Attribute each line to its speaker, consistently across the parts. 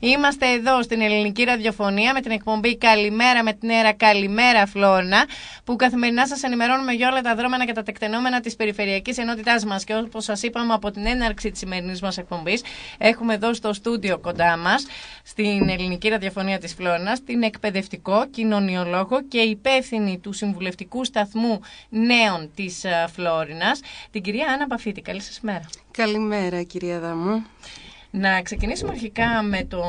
Speaker 1: Είμαστε εδώ στην Ελληνική Ραδιοφωνία με την εκπομπή Καλημέρα με την Έρα, Καλημέρα Φλόρινα, που καθημερινά σας ενημερώνουμε για όλα τα δρόμενα και τα τεκτενόμενα της περιφερειακής ενότητάς μας. Και όπως σας είπαμε από την έναρξη της σημερινής μας εκπομπής, έχουμε εδώ στο στούντιο κοντά μας, στην Ελληνική Ραδιοφωνία της Φλόρινας, την εκπαιδευτικό, κοινωνιολόγο και υπεύθυνη του Συμβουλευτικού Σταθμού Νέων της Φλόρινας, την κυρία Άννα Παφίτη. Καλή σας μέρα.
Speaker 2: Καλημέρα, κυρία Δάμου.
Speaker 1: Να ξεκινήσουμε αρχικά με το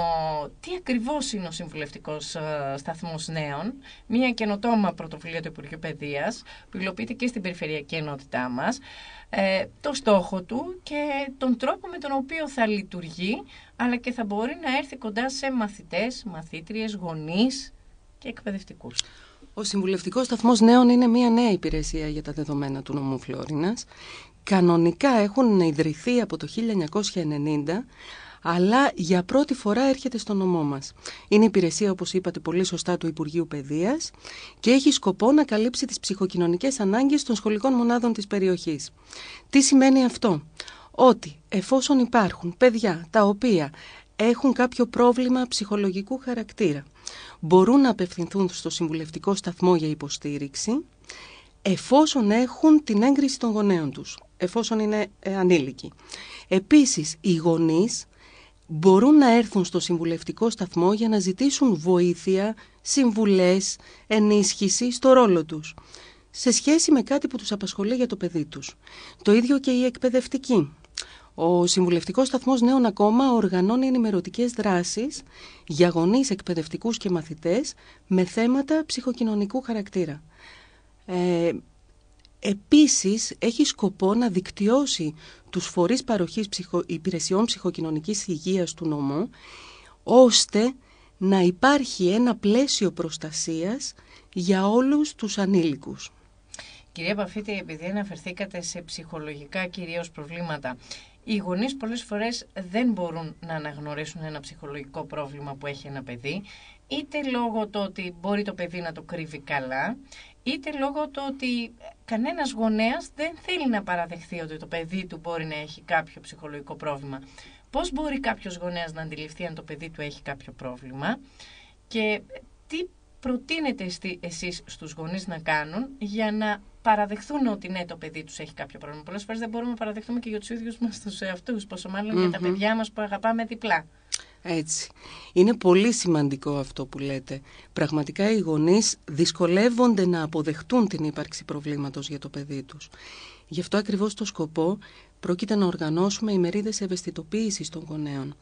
Speaker 1: τι ακριβώς είναι ο Συμβουλευτικός Σταθμός Νέων, μια καινοτόμα πρωτοβουλία του Υπουργείου Παιδείας που υλοποιείται και στην περιφερειακή ενότητά μας, το στόχο του και τον τρόπο με τον οποίο θα λειτουργεί, αλλά και θα μπορεί να έρθει κοντά σε μαθητές, μαθήτριες, γονείς και εκπαιδευτικούς.
Speaker 2: Ο Συμβουλευτικός Σταθμός Νέων είναι μια νέα υπηρεσία για τα δεδομένα του νομού Φλόρινας. Κανονικά έχουν ιδρυθεί από το 1990, αλλά για πρώτη φορά έρχεται στο νομό μας. Είναι υπηρεσία, όπως είπατε πολύ σωστά, του Υπουργείου Παιδείας και έχει σκοπό να καλύψει τις ψυχοκοινωνικές ανάγκες των σχολικών μονάδων της περιοχής. Τι σημαίνει αυτό? Ότι εφόσον υπάρχουν παιδιά τα οποία έχουν κάποιο πρόβλημα ψυχολογικού χαρακτήρα, μπορούν να απευθυνθούν στο Συμβουλευτικό Σταθμό για υποστήριξη, εφόσον έχουν την έγκριση των γονέων τους, εφόσον είναι ανήλικοι. Επίσης, οι γονείς μπορούν να έρθουν στο Συμβουλευτικό Σταθμό για να ζητήσουν βοήθεια, συμβουλές, ενίσχυση στο ρόλο τους, σε σχέση με κάτι που τους απασχολεί για το παιδί τους. Το ίδιο και οι εκπαιδευτικοί. Ο Συμβουλευτικός Σταθμός Νέων ακόμα οργανώνει ενημερωτικές δράσεις για γονείς, εκπαιδευτικούς και μαθητές με θέματα ψυχοκοινωνικού χαρακτήρα. Επίσης, έχει σκοπό να δικτυώσει τους φορείς παροχής υπηρεσιών ψυχοκοινωνικής υγείας του νομού, ώστε να υπάρχει ένα πλαίσιο προστασίας για όλους τους ανήλικους.
Speaker 1: Κυρία Παφίτη, επειδή αναφερθήκατε σε ψυχολογικά κυρίως προβλήματα, οι γονείς πολλές φορές δεν μπορούν να αναγνωρίσουν ένα ψυχολογικό πρόβλημα που έχει ένα παιδί, είτε λόγω του ότι μπορεί το παιδί να το κρύβει καλά, είτε λόγω του ότι κανένας γονέας δεν θέλει να παραδεχθεί ότι το παιδί του μπορεί να έχει κάποιο ψυχολογικό πρόβλημα. Πώς μπορεί κάποιος γονέας να αντιληφθεί αν το παιδί του έχει κάποιο πρόβλημα και τι προτείνετε εσείς στους γονείς να κάνουν για να παραδεχθούν ότι ναι, το παιδί τους έχει κάποιο πρόβλημα? Πολλές φορές δεν μπορούμε να παραδεχτούμε και για τους ίδιους μας τους εαυτούς, πόσο μάλλον για τα παιδιά μας που αγαπάμε διπλά.
Speaker 2: Έτσι. Είναι πολύ σημαντικό αυτό που λέτε. Πραγματικά οι γονείς δυσκολεύονται να αποδεχτούν την ύπαρξη προβλήματος για το παιδί τους. Γι' αυτό ακριβώς το σκοπό πρόκειται να οργανώσουμε ημερίδες ευαισθητοποίησης των γονέων.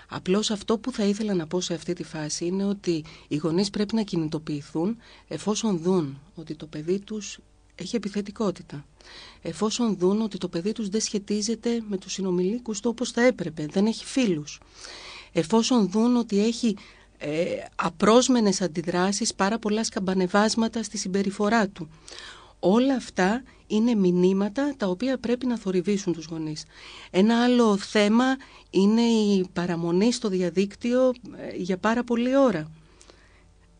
Speaker 2: Απλώς αυτό που θα ήθελα να πω σε αυτή τη φάση είναι ότι οι γονείς πρέπει να κινητοποιηθούν εφόσον δουν ότι το παιδί τους έχει επιθετικότητα. Εφόσον δουν ότι το παιδί τους δεν σχετίζεται με τους συνομιλίκους του όπως θα έπρεπε, δεν έχει φίλους. Εφόσον δουν ότι έχει απρόσμενες αντιδράσεις, πάρα πολλά σκαμπανεβάσματα στη συμπεριφορά του. Όλα αυτά είναι μηνύματα τα οποία πρέπει να θορυβήσουν τους γονείς. Ένα άλλο θέμα είναι η παραμονή στο διαδίκτυο για πάρα πολλή ώρα.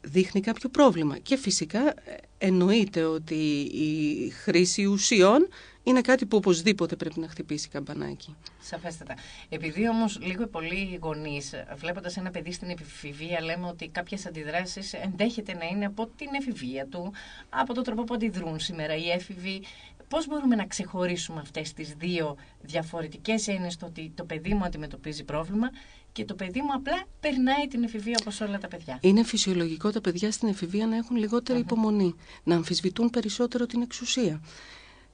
Speaker 2: Δείχνει κάποιο πρόβλημα και φυσικά εννοείται ότι η χρήση ουσιών είναι κάτι που οπωσδήποτε πρέπει να χτυπήσει καμπανάκι.
Speaker 1: Σαφέστατα. Επειδή όμως λίγο πολλοί γονείς, βλέποντας ένα παιδί στην εφηβεία, λέμε ότι κάποιες αντιδράσεις ενδέχεται να είναι από την εφηβεία του, από τον τρόπο που αντιδρούν σήμερα οι έφηβοι. Πώς μπορούμε να ξεχωρίσουμε αυτές τις δύο διαφορετικές έννοιες, το ότι το παιδί μου αντιμετωπίζει πρόβλημα και το παιδί μου απλά περνάει την εφηβεία όπως όλα τα παιδιά?
Speaker 2: Είναι φυσιολογικό τα παιδιά στην εφηβεία να έχουν λιγότερη υπομονή, να αμφισβητούν περισσότερο την εξουσία.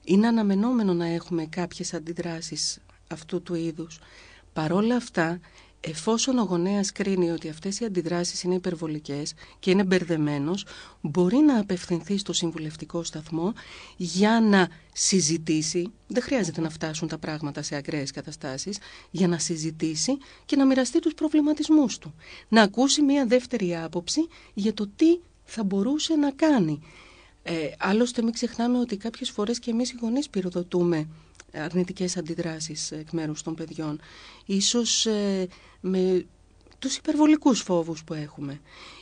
Speaker 2: Είναι αναμενόμενο να έχουμε κάποιες αντιδράσεις αυτού του είδους. Παρόλα αυτά, εφόσον ο γονέας κρίνει ότι αυτές οι αντιδράσεις είναι υπερβολικές και είναι μπερδεμένος, μπορεί να απευθυνθεί στο Συμβουλευτικό Σταθμό για να συζητήσει. Δεν χρειάζεται να φτάσουν τα πράγματα σε ακραίες καταστάσεις, για να συζητήσει και να μοιραστεί τους προβληματισμούς του. Να ακούσει μια δεύτερη άποψη για το τι θα μπορούσε να κάνει. Άλλωστε μην ξεχνάμε ότι κάποιες φορές και εμείς οι γονείς πυροδοτούμε αρνητικές αντιδράσεις εκ μέρους των παιδιών. Ίσως με τους υπερβολικούς φόβους που έχουμε.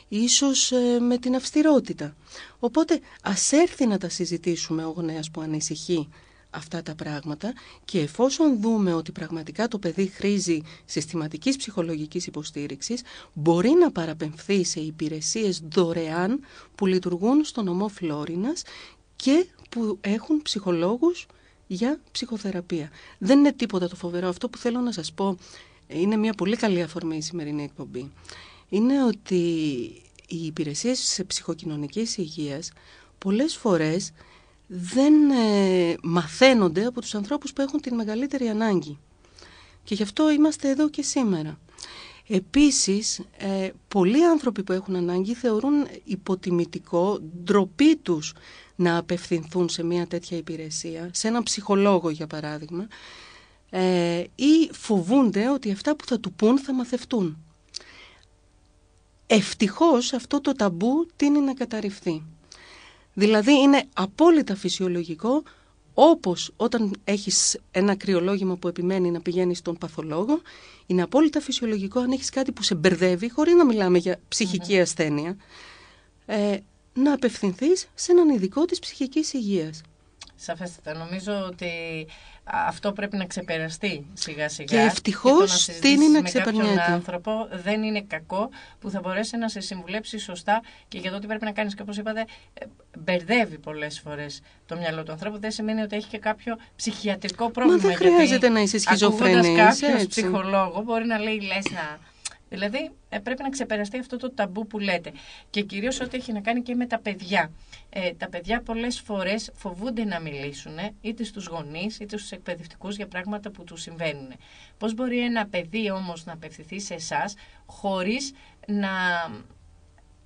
Speaker 2: Ίσως με την αυστηρότητα. Οπότε ας έρθει να τα συζητήσουμε ο γονέας που ανησυχεί αυτά τα πράγματα, και εφόσον δούμε ότι πραγματικά το παιδί χρήζει συστηματικής ψυχολογικής υποστήριξης, μπορεί να παραπεμφθεί σε υπηρεσίες δωρεάν που λειτουργούν στο νομό Φλόρινας και που έχουν ψυχολόγους για ψυχοθεραπεία. Δεν είναι τίποτα το φοβερό. Αυτό που θέλω να σας πω, είναι μια πολύ καλή αφορμή η σημερινή εκπομπή, είναι ότι οι υπηρεσίες ψυχοκοινωνικής υγείας πολλές φορές δεν μαθαίνονται από τους ανθρώπους που έχουν την μεγαλύτερη ανάγκη. Και γι' αυτό είμαστε εδώ και σήμερα. Επίσης, πολλοί άνθρωποι που έχουν ανάγκη θεωρούν υποτιμητικό, ντροπή τους να απευθυνθούν σε μια τέτοια υπηρεσία, σε έναν ψυχολόγο για παράδειγμα, ή φοβούνται ότι αυτά που θα του πούν θα μαθευτούν. Ευτυχώς αυτό το ταμπού τείνει να καταρριφθεί. Δηλαδή είναι απόλυτα φυσιολογικό, όπως όταν έχεις ένα κρυολόγημα που επιμένει να πηγαίνεις στον παθολόγο, είναι απόλυτα φυσιολογικό αν έχεις κάτι που σε μπερδεύει, χωρίς να μιλάμε για ψυχική ασθένεια, να απευθυνθείς σε έναν ειδικό της ψυχικής υγείας.
Speaker 1: Σαφέστατα. Νομίζω ότι αυτό πρέπει να ξεπεραστεί σιγά σιγά.
Speaker 2: Και ευτυχώς τείνει να ξεπερνιέται.
Speaker 1: Με κάποιον άνθρωπο δεν είναι κακό που θα μπορέσει να σε συμβουλέψει σωστά και για το τι πρέπει να κάνεις. Και όπως είπατε, μπερδεύει πολλές φορές το μυαλό του ανθρώπου. Δεν σημαίνει ότι έχει και κάποιο ψυχιατρικό πρόβλημα.
Speaker 2: Μα δεν χρειάζεται να είσαι σχιζοφρενής.
Speaker 1: Ακούγοντας κάποιος ψυχολόγο μπορεί να λέει λες να... Δηλαδή πρέπει να ξεπεραστεί αυτό το ταμπού που λέτε. Και κυρίως ό,τι έχει να κάνει και με τα παιδιά. Τα παιδιά πολλές φορές φοβούνται να μιλήσουν είτε στους γονείς είτε στους εκπαιδευτικούς για πράγματα που τους συμβαίνουν. Πώς μπορεί ένα παιδί όμως να απευθυνθεί σε εσάς χωρίς να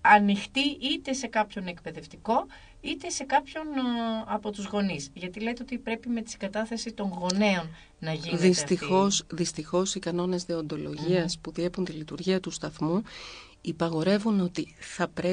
Speaker 1: ανοιχτεί είτε σε κάποιον εκπαιδευτικό είτε σε κάποιον από τους γονείς. Γιατί λέτε ότι πρέπει με τη συγκατάθεση των γονέων να γίνεται
Speaker 2: Δυστυχώς οι κανόνες δεοντολογίας που διέπουν τη λειτουργία του σταθμού υπαγορεύουν ότι θα πρέπει